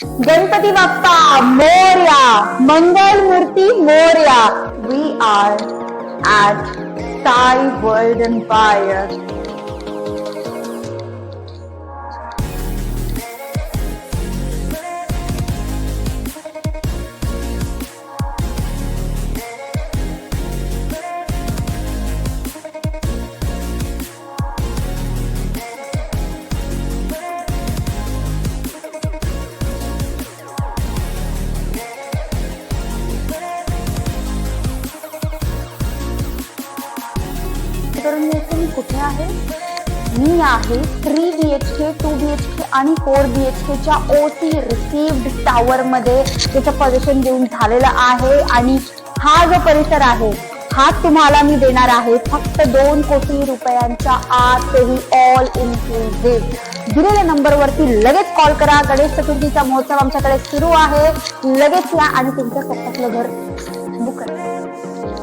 गणपती बाप्पा मोरया, मंगल मूर्ती Morya. We are at Sai World Empire. मी कुठे आहे? मी आहे 3 BHK, 2 BHK आणि 4 BHK च्या OC रिसिव्ड टॉवर मध्ये. त्याचं पोझिशन देऊन झालेलं आहे आणि हा जो परिसर आहे हा तुम्हाला मी देणार आहे फक्त 2 कोटी रुपयांच्या आतही, ऑल इन्क्लुसिव्ह. दिलेल्या नंबरवरती लगेच कॉल करा. गणेश चतुर्थीचा महोत्सव आमच्याकडे सुरू आहे. लगेच या आणि तुमचं स्वतःचं घर बुक करा.